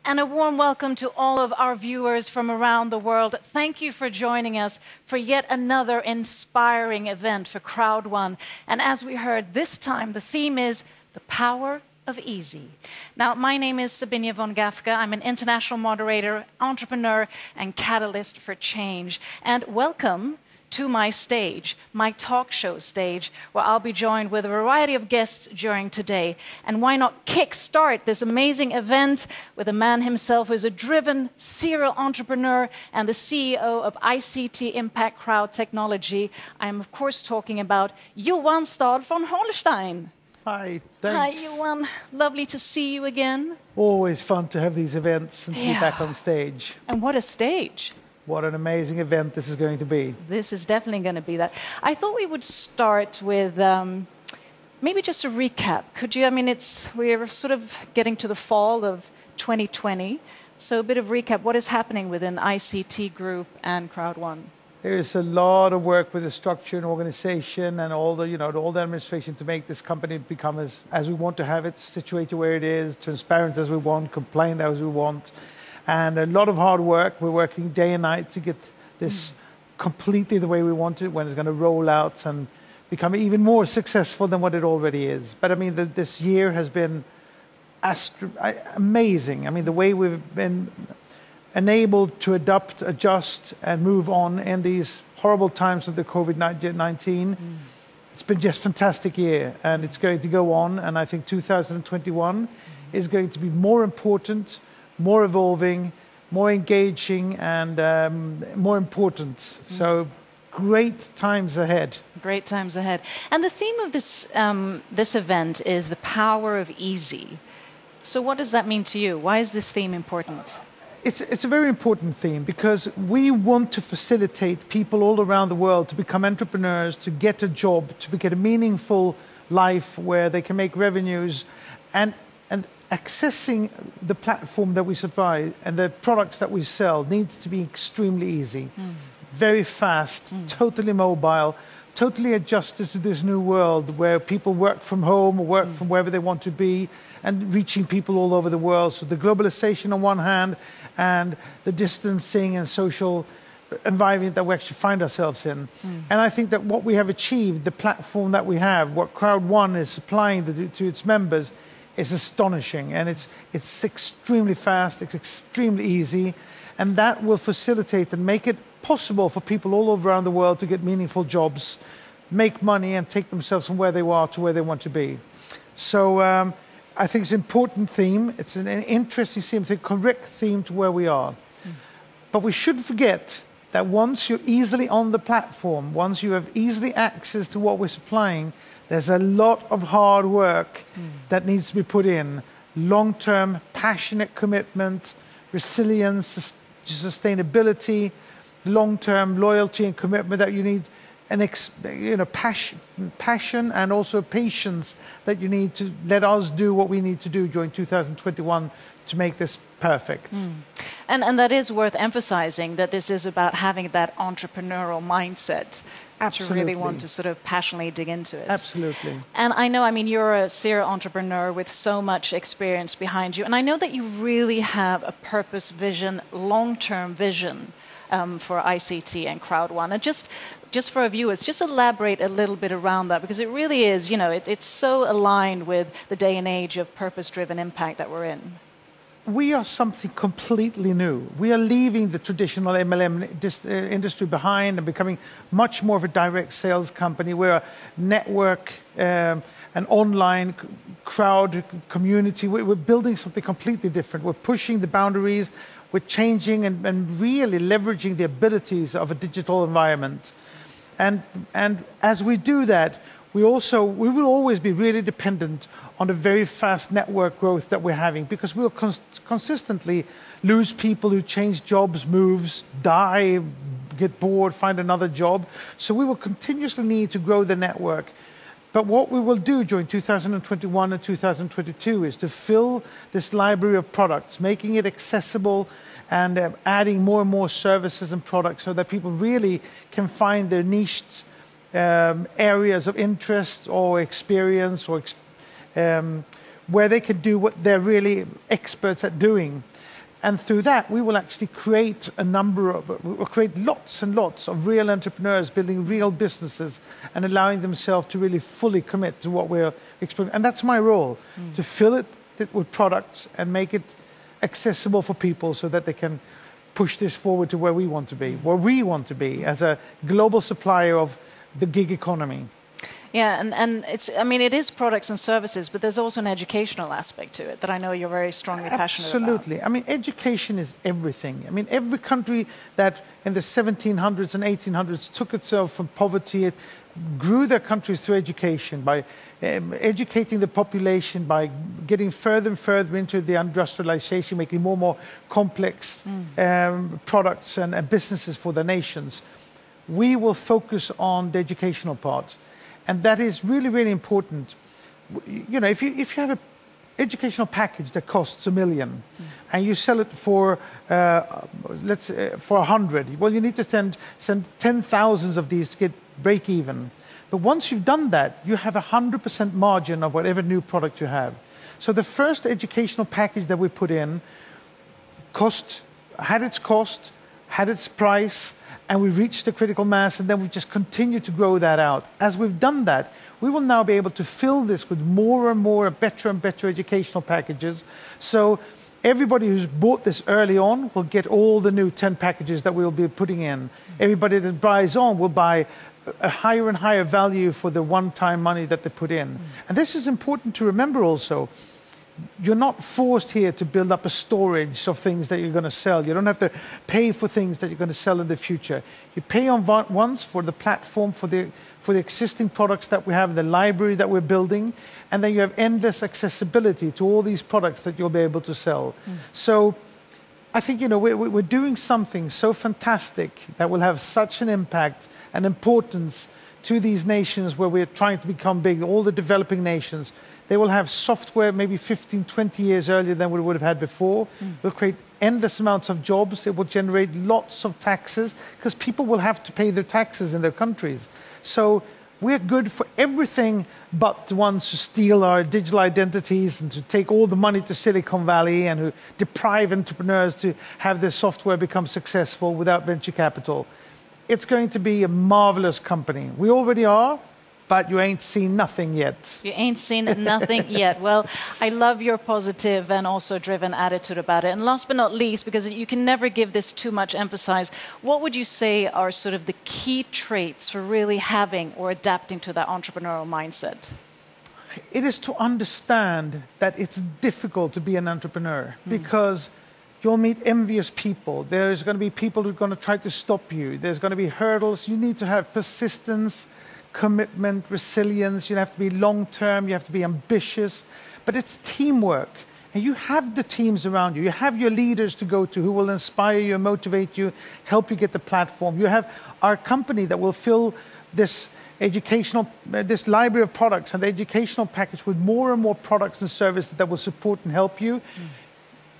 And a warm welcome to all of our viewers from around the world. Thank you for joining us for yet another inspiring event for Crowd One. And as we heard, this time the theme is the power of easy. Now, my name is Sabine von Gafka. I'm an international moderator, entrepreneur, and catalyst for change. And welcome to my stage, my talk show stage, where I'll be joined with a variety of guests during today. And why not kickstart this amazing event with a man himself who's a driven serial entrepreneur and the CEO of ICT Impact Crowd Technology. I'm, of course, talking about Johan von Holstein. Hi, thanks. Hi, Johan. Lovely to see you again. Always fun to have these events and to be back on stage. And what a stage. What an amazing event this is going to be. This is definitely going to be that. I thought we would start with maybe just a recap. Could you, we're sort of getting to the fall of 2020. So a bit of recap. What is happening within ICT Group and Crowd One? There's a lot of work with the structure and organization and all the administration to make this company become as we want to have it, situated where it is, transparent as we want, compliant as we want. And a lot of hard work. We're working day and night to get this completely the way we want it, when it's going to roll out and become even more successful than what it already is. But this year has been amazing. The way we've been enabled to adapt, adjust, and move on in these horrible times of the COVID-19. It's been just a fantastic year, and it's going to go on. And I think 2021 is going to be more important, more evolving, more engaging, and more important. So great times ahead. Great times ahead. And the theme of this event is the power of easy. So what does that mean to you? Why is this theme important? It's a very important theme because we want to facilitate people all around the world to become entrepreneurs, to get a job, to get a meaningful life where they can make revenues, and accessing the platform that we supply and the products that we sell needs to be extremely easy, very fast, totally mobile, totally adjusted to this new world where people work from home or work from wherever they want to be, and reaching people all over the world. So the globalization on one hand and the distancing and social environment that we actually find ourselves in. And I think that what we have achieved, the platform that we have, what Crowd One is supplying to its members, is astonishing, and it's extremely fast, it's extremely easy, and that will facilitate and make it possible for people all over around the world to get meaningful jobs, make money, and take themselves from where they are to where they want to be. So I think it's an important theme. It's an interesting theme, it's a correct theme to where we are. But we shouldn't forget that once you're easily on the platform, once you have easily access to what we're supplying, there's a lot of hard work that needs to be put in. Long-term, passionate commitment, resilience, sustainability, long-term loyalty and commitment that you need, and passion and also patience that you need to let us do what we need to do during 2021 to make this perfect. And that is worth emphasizing, that this is about having that entrepreneurial mindset. Absolutely. To really want to sort of passionately dig into it. Absolutely. And I know, you're a serial entrepreneur with so much experience behind you. And I know that you really have a purpose vision, long-term vision for ICT and Crowd One. And just for our viewers, just elaborate a little bit around that, because it really is, it's so aligned with the day and age of purpose-driven impact that we're in. We are something completely new. We are leaving the traditional MLM industry behind and becoming much more of a direct sales company. We're a network, an online crowd community. We're building something completely different. We're pushing the boundaries. We're changing and really leveraging the abilities of a digital environment. And as we do that, we will always be really dependent on the very fast network growth that we're having, because we'll consistently lose people who change jobs, moves, die, get bored, find another job. So we will continuously need to grow the network. But what we will do during 2021 and 2022 is to fill this library of products, making it accessible and adding more and more services and products so that people really can find their niched areas of interest or experience or where they can do what they're really experts at doing. And through that, we will actually create create lots and lots of real entrepreneurs building real businesses and allowing themselves to really fully commit to what we're exploring. And that's my role, to fill it with products and make it accessible for people so that they can push this forward to where we want to be as a global supplier of the gig economy. Yeah, and it is products and services, but there's also an educational aspect to it that I know you're very strongly passionate about. Absolutely. I mean, education is everything. I mean, every country that in the 1700s and 1800s took itself from poverty, it grew their countries through education, by educating the population, by getting further and further into the industrialization, making more and more complex products and businesses for the nations. We will focus on the educational part. And that is really, really important. You know, if you have an educational package that costs $1 million and you sell it for, let's say, for 100, well, you need to send 10,000 of these to get break even. But once you've done that, you have 100% margin of whatever new product you have. So the first educational package that we put in had its cost, had its price, and we reached the critical mass, and then we just continue to grow that out. As we've done that, we will now be able to fill this with more and more better and better educational packages. So everybody who's bought this early on will get all the new 10 packages that we'll be putting in. Everybody that buys on will buy a higher and higher value for the one-time money that they put in. And this is important to remember also. You're not forced here to build up a storage of things that you're going to sell. You don't have to pay for things that you're going to sell in the future. You pay on once for the platform, for the existing products that we have, the library that we're building, and then you have endless accessibility to all these products that you'll be able to sell. So I think, you know, we're doing something so fantastic that will have such an impact and importance to these nations where we're trying to become big, all the developing nations. They will have software maybe 15, 20 years earlier than we would have had before. We'll create endless amounts of jobs. It will generate lots of taxes because people will have to pay their taxes in their countries. So we're good for everything but the ones who steal our digital identities and to take all the money to Silicon Valley and who deprive entrepreneurs to have their software become successful without venture capital. It's going to be a marvelous company. We already are. But you ain't seen nothing yet. You ain't seen nothing yet. Well, I love your positive and also driven attitude about it. And last but not least, because you can never give this too much emphasis, what would you say are sort of the key traits for really having or adapting to that entrepreneurial mindset? It is to understand that it's difficult to be an entrepreneur because you'll meet envious people. There's going to be people who are going to try to stop you. There's going to be hurdles. You need to have persistence, commitment, resilience. You have to be long-term, you have to be ambitious, but it's teamwork. And you have the teams around you. You have your leaders to go to who will inspire you, motivate you, help you get the platform. You have our company that will fill this this library of products and the educational package with more and more products and services that will support and help you.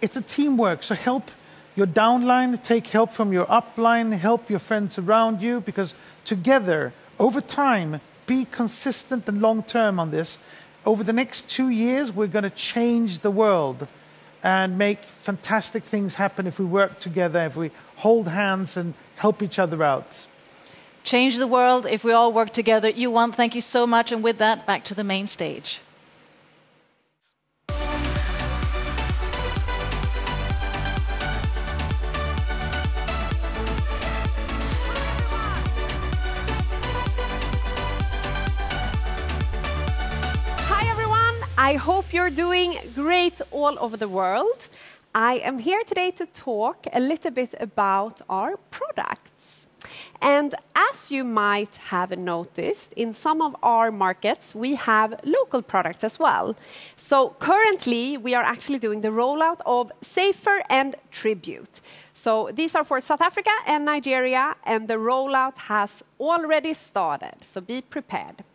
It's a teamwork, so help your downline, take help from your upline, help your friends around you, because together, over time, be consistent and long-term on this. Over the next 2 years, we're going to change the world and make fantastic things happen if we work together, if we hold hands and help each other out. Change the world if we all work together. Johan, thank you so much. And with that, back to the main stage. I hope you're doing great all over the world. I am here today to talk a little bit about our products. And as you might have noticed, in some of our markets, we have local products as well. So currently, we are actually doing the rollout of Safer and Tribute. So these are for South Africa and Nigeria, and the rollout has already started. So be prepared.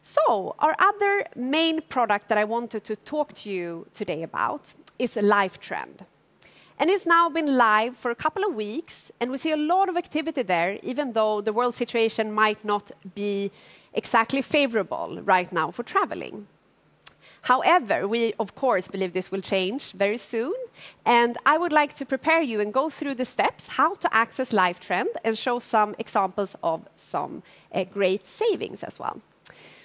So our other main product that I wanted to talk to you today about is LifeTrend. And it's now been live for a couple of weeks, and we see a lot of activity there, even though the world situation might not be exactly favorable right now for traveling. However, we, of course, believe this will change very soon. And I would like to prepare you and go through the steps how to access LiveTrend and show some examples of some great savings as well.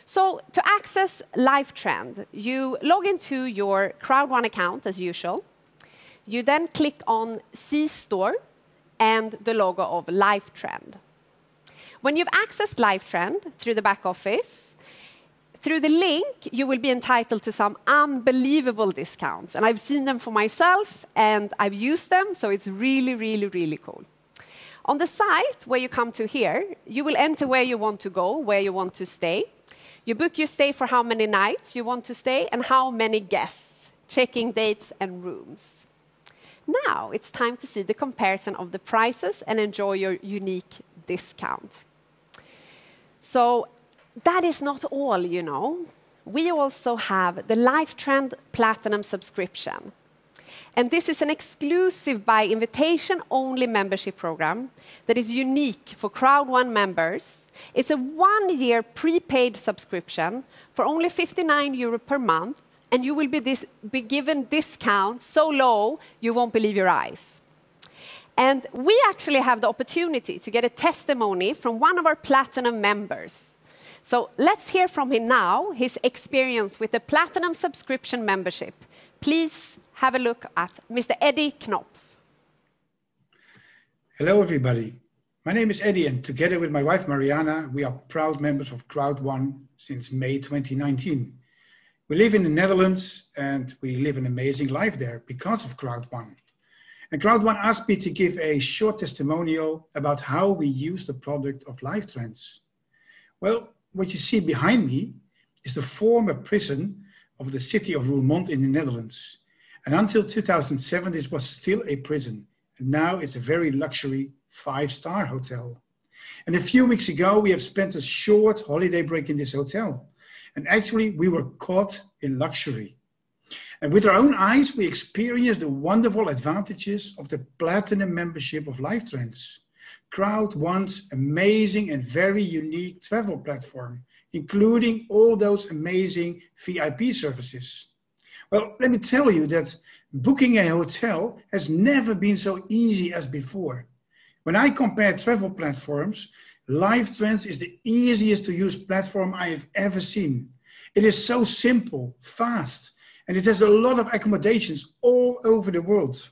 So to access LiveTrend, you log into your Crowd1 account as usual. You then click on C-Store and the logo of LiveTrend. When you've accessed LiveTrend through the back office, through the link, you will be entitled to some unbelievable discounts. And I've seen them for myself, and I've used them, so it's really, really, really cool. On the site where you come to here, you will enter where you want to go, where you want to stay. You book your stay for how many nights you want to stay and how many guests, checking dates and rooms. Now it's time to see the comparison of the prices and enjoy your unique discount. So that is not all, you know. We also have the LiveTrend Platinum subscription. And this is an exclusive by invitation-only membership program that is unique for Crowd1 members. It's a one-year prepaid subscription for only €59 per month, and you will be given discounts so low you won't believe your eyes. And we actually have the opportunity to get a testimony from one of our Platinum members. So let's hear from him now, his experience with the Platinum subscription membership. Please have a look at Mr. Eddie Knopf. Hello, everybody. My name is Eddie, and together with my wife, Mariana, we are proud members of Crowd1 since May 2019. We live in the Netherlands, and we live an amazing life there because of Crowd1. And Crowd1 asked me to give a short testimonial about how we use the product of LiveTrends. Well, what you see behind me is the former prison of the city of Roermond in the Netherlands. And until 2007, this was still a prison. And now it's a very luxury 5-star hotel. And a few weeks ago, we have spent a short holiday break in this hotel. And actually, we were caught in luxury. And with our own eyes, we experienced the wonderful advantages of the Platinum membership of LiveTrends. Crowd1's amazing and very unique travel platform, including all those amazing VIP services. Well, let me tell you that booking a hotel has never been so easy as before. When I compare travel platforms, LiveTrends is the easiest to use platform I have ever seen. It is so simple, fast, and it has a lot of accommodations all over the world.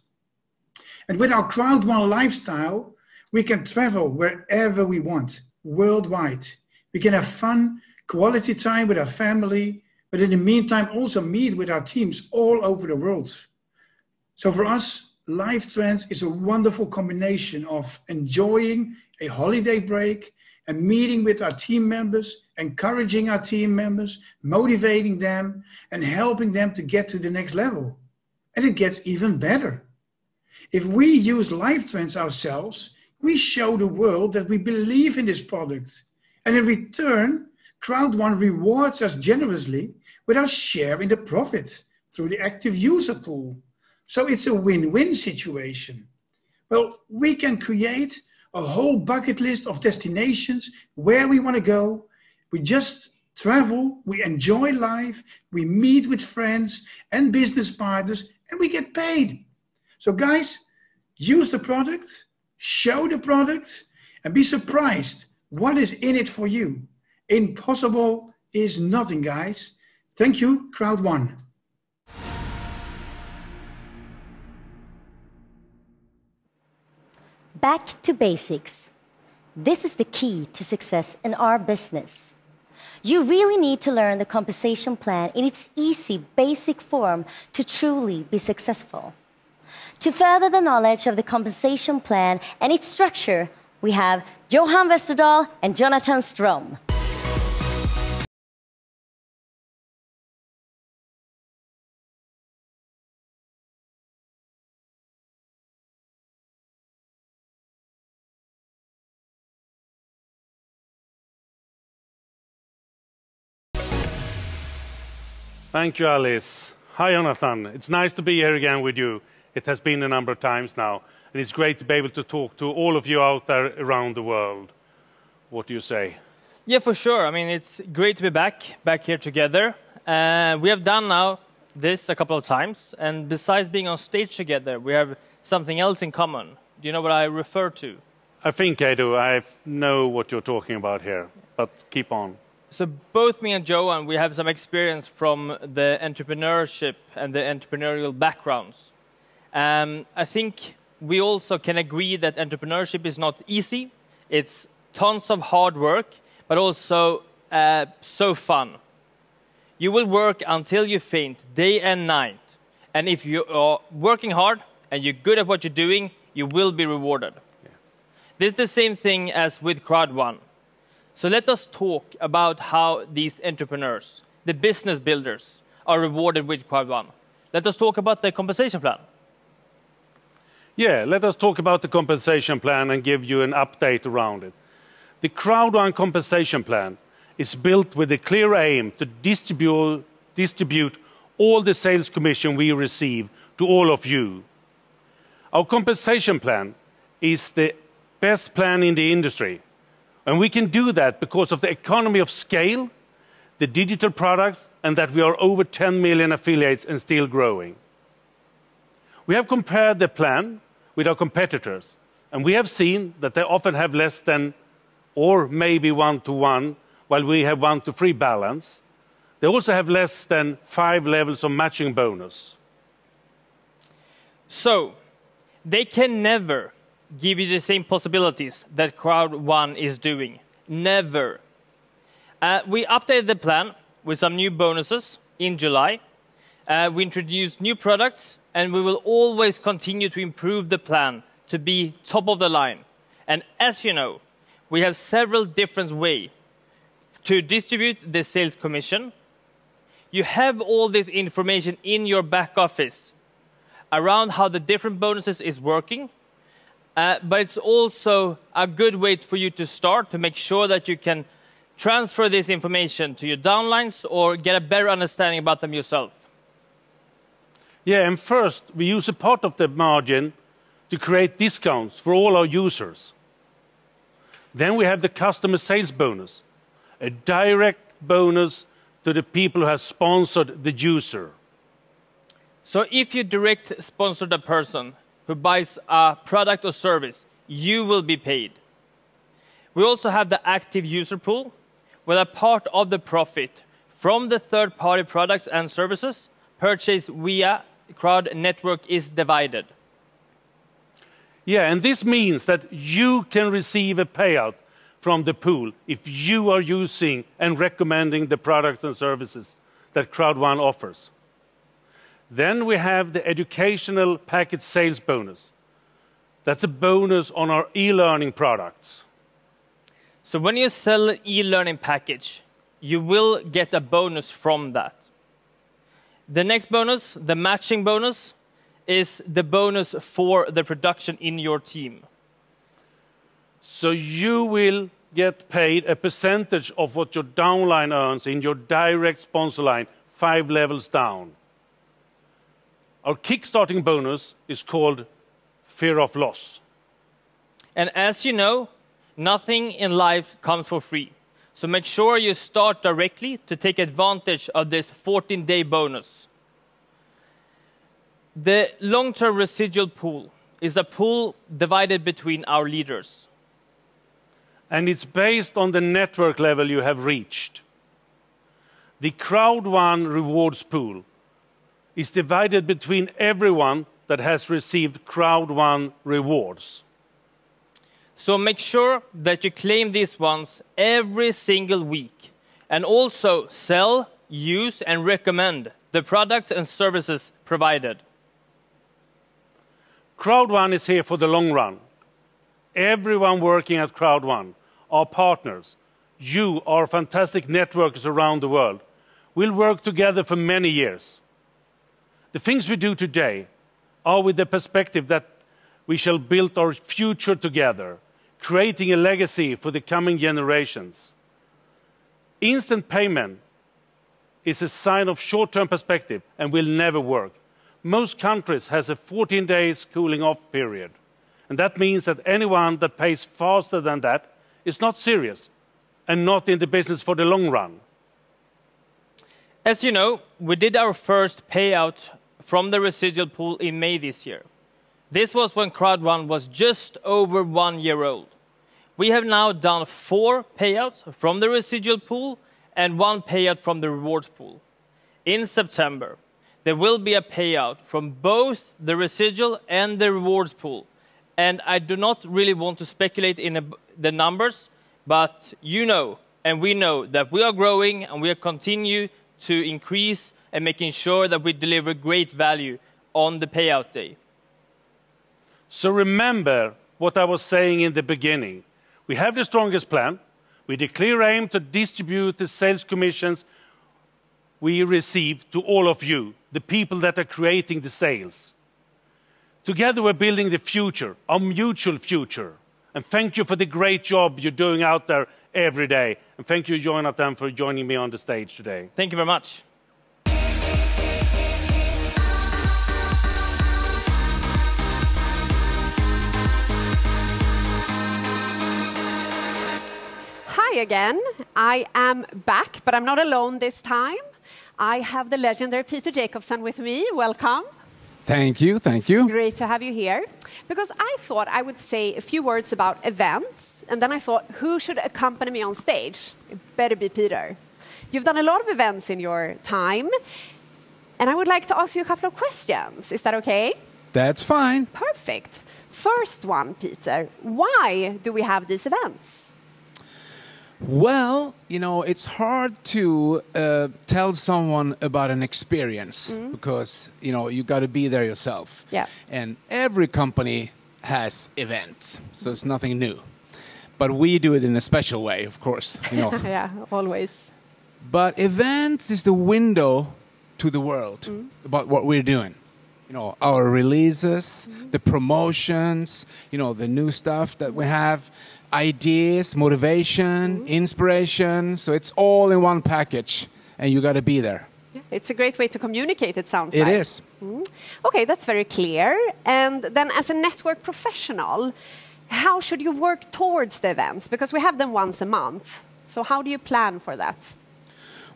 And with our Crowd1 lifestyle, we can travel wherever we want, worldwide. We can have fun, quality time with our family, but in the meantime also meet with our teams all over the world. So for us, LiveTrends is a wonderful combination of enjoying a holiday break and meeting with our team members, encouraging our team members, motivating them, and helping them to get to the next level. And it gets even better. If we use LiveTrends ourselves, we show the world that we believe in this product. And in return, Crowd1 rewards us generously with our share in the profit through the active user pool. So it's a win-win situation. Well, we can create a whole bucket list of destinations where we want to go. We just travel, we enjoy life, we meet with friends and business partners, and we get paid. So guys, use the product, show the product, and be surprised what is in it for you. Impossible is nothing, guys. Thank you, Crowd1. Back to basics. This is the key to success in our business. You really need to learn the compensation plan in its easy, basic form to truly be successful. To further the knowledge of the compensation plan and its structure, we have Johan Westerdahl and Jonathan Strom. Thank you, Alice. Hi, Jonathan. It's nice to be here again with you. It has been a number of times now, and it's great to be able to talk to all of you out there around the world. What do you say? Yeah, for sure. I mean, it's great to be back here together. We have done now this a couple of times, and besides being on stage together, we have something else in common. Do you know what I refer to? I think I do. I know what you're talking about here, but keep on. So both me and Johan, we have some experience from the entrepreneurship and the entrepreneurial backgrounds. I think we also can agree that entrepreneurship is not easy. It's tons of hard work, but also so fun. You will work until you faint, day and night. And if you are working hard and you're good at what you're doing, you will be rewarded. Yeah. This is the same thing as with Crowd1. So let us talk about how these entrepreneurs, the business builders, are rewarded with Crowd1. Let us talk about the compensation plan. Yeah, let us talk about the compensation plan and give you an update around it. The Crowd1 compensation plan is built with a clear aim to distribute all the sales commission we receive to all of you. Our compensation plan is the best plan in the industry. And we can do that because of the economy of scale, the digital products, and that we are over 10 million affiliates and still growing. We have compared the plan with our competitors, and we have seen that they often have less than or maybe 1-to-1, while we have 1-to-3 balance. They also have less than 5 levels of matching bonus. So, they can never give you the same possibilities that Crowd1 is doing. Never. We updated the plan with some new bonuses in July. We introduced new products, and we will always continue to improve the plan to be top of the line. And as you know, we have several different ways to distribute the sales commission. You have all this information in your back office around how the different bonuses is working. But it's also a good way for you to start to make sure that you can transfer this information to your downlines or get a better understanding about them yourself. Yeah, and first, we use a part of the margin to create discounts for all our users. Then we have the customer sales bonus, a direct bonus to the people who have sponsored the user. So if you direct sponsor a person who buys a product or service, you will be paid. We also have the active user pool, where a part of the profit from the third-party products and services purchased via Crowd Network is divided. Yeah, and this means that you can receive a payout from the pool if you are using and recommending the products and services that Crowd1 offers. Then we have the educational package sales bonus. That's a bonus on our e-learning products. So when you sell an e-learning package, you will get a bonus from that. The next bonus, the matching bonus, is the bonus for the production in your team. So you will get paid a percentage of what your downline earns in your direct sponsor line, 5 levels down. Our kickstarting bonus is called fear of loss. And as you know, nothing in life comes for free. So make sure you start directly to take advantage of this 14-day bonus. The long-term residual pool is a pool divided between our leaders. And it's based on the network level you have reached. The Crowd1 rewards pool is divided between everyone that has received Crowd1 rewards. So make sure that you claim these ones every single week, and also sell, use, and recommend the products and services provided. Crowd1 is here for the long run. Everyone working at Crowd1, our partners, you, our fantastic networkers around the world, will work together for many years. The things we do today are with the perspective that we shall build our future together, creating a legacy for the coming generations. Instant payment is a sign of short-term perspective and will never work. Most countries has a 14 days cooling off period. And that means that anyone that pays faster than that is not serious and not in the business for the long run. As you know, we did our first payout from the residual pool in May this year. This was when Crowd1 was just over 1 year old. We have now done 4 payouts from the residual pool and 1 payout from the rewards pool. In September, there will be a payout from both the residual and the rewards pool. And I do not really want to speculate in the numbers, but you know, and we know that we are growing and we are continue to increase and making sure that we deliver great value on the payout day. So remember what I was saying in the beginning. We have the strongest plan. We have a clear aim to distribute the sales commissions we receive to all of you, the people that are creating the sales. Together we're building the future, our mutual future. And thank you for the great job you're doing out there every day. And thank you, Jonathan, for joining me on the stage today. Thank you very much. Hi again. I am back, but I'm not alone this time. I have the legendary Peter Jacobson with me. Welcome. Thank you, thank you. Great to have you here. Because I thought I would say a few words about events, and then I thought, who should accompany me on stage? It better be Peter. You've done a lot of events in your time, and I would like to ask you a couple of questions. Is that okay? That's fine. Perfect. First one, Peter. Why do we have these events? Well, you know, it's hard to tell someone about an experience because, you know, you got to be there yourself. Yeah. And every company has events, so it's nothing new. But we do it in a special way, of course, you know. Yeah, always. But events is the window to the world about what we're doing. You know, our releases, the promotions, you know, the new stuff that we have, ideas, motivation, inspiration. So it's all in one package, and you got to be there. Yeah, it's a great way to communicate, it sounds It like. is. Okay, that's very clear. And then as a network professional, how should you work towards the events? Because we have them once a month. So how do you plan for that?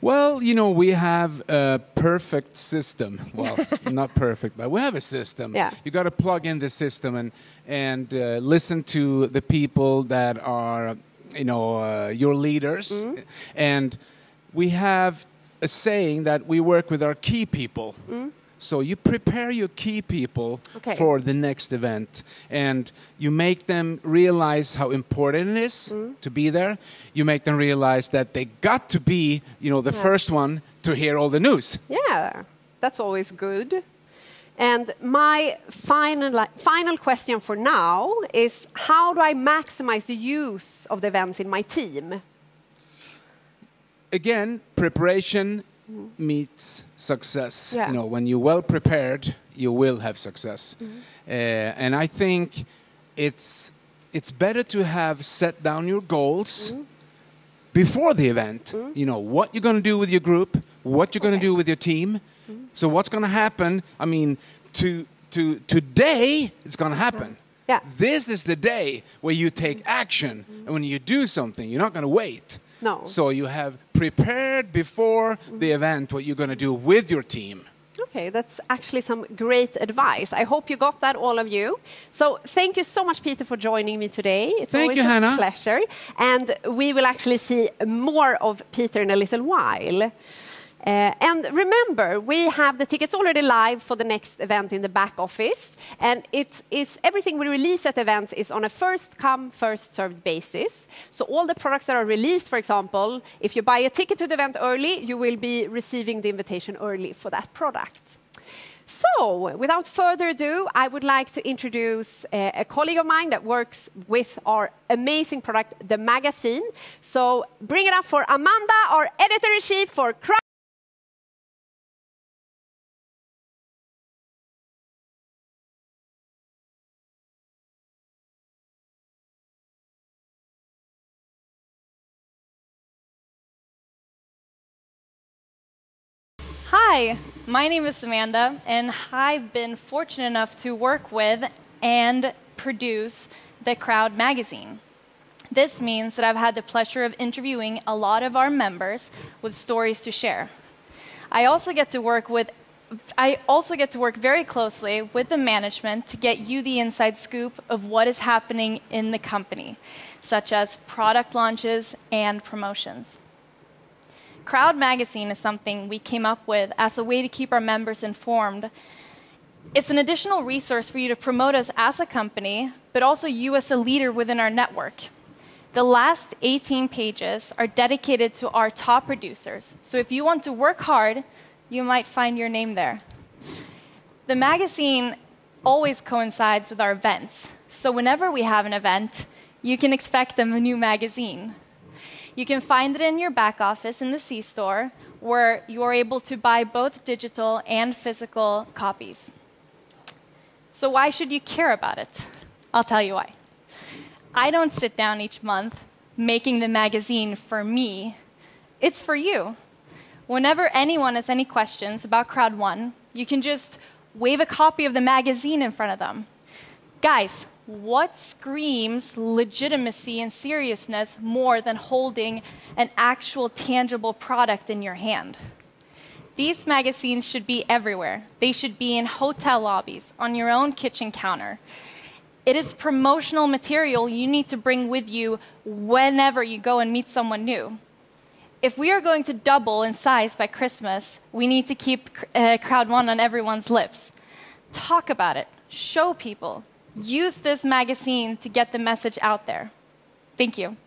Well, you know, we have a perfect system. Well, not perfect, but we have a system. Yeah. You got to plug in the system and listen to the people that are, you know, your leaders. And we have a saying that we work with our key people. So you prepare your key people for the next event, and you make them realize how important it is to be there. You make them realize that they got to be, you know, the first one to hear all the news. Yeah, that's always good. And my final question for now is, how do I maximize the use of the events in my team? Again, preparation meets success. Yeah. You know, when you're well prepared, you will have success. And I think it's better to have set down your goals before the event. You know, what you're going to do with your group, what you're going to do with your team. So what's going to happen? I mean, today it's going to happen. Yeah. This is the day where you take action. And when you do something, you're not going to wait. No. So you have prepared before the event what you're going to do with your team. Okay, that's actually some great advice. I hope you got that, all of you. So thank you so much, Peter, for joining me today. It's Thank always you, a Hannah. pleasure. And we will actually see more of Peter in a little while. And remember, we have the tickets already live for the next event in the back office. And everything we release at events is on a first-come, first-served basis. So all the products that are released, for example, if you buy a ticket to the event early, you will be receiving the invitation early for that product. So, without further ado, I would like to introduce a colleague of mine that works with our amazing product, the magazine. So, bring it up for Amanda, our editor-in-chief for Crowd. Hi, my name is Amanda, and I've been fortunate enough to work with and produce the Crowd magazine. This means that I've had the pleasure of interviewing a lot of our members with stories to share. I also get to work very closely with the management to get you the inside scoop of what is happening in the company, such as product launches and promotions. Crowd Magazine is something we came up with as a way to keep our members informed. It's an additional resource for you to promote us as a company, but also you as a leader within our network. The last 18 pages are dedicated to our top producers, so if you want to work hard, you might find your name there. The magazine always coincides with our events, so whenever we have an event, you can expect a new magazine. You can find it in your back office in the C-store, where you are able to buy both digital and physical copies. So why should you care about it? I'll tell you why. I don't sit down each month making the magazine for me. It's for you. Whenever anyone has any questions about Crowd One, you can just wave a copy of the magazine in front of them. Guys, what screams legitimacy and seriousness more than holding an actual tangible product in your hand? These magazines should be everywhere. They should be in hotel lobbies, on your own kitchen counter. It is promotional material you need to bring with you whenever you go and meet someone new. If we are going to double in size by Christmas, we need to keep Crowd One on everyone's lips. Talk about it. Show people. Use this magazine to get the message out there. Thank you.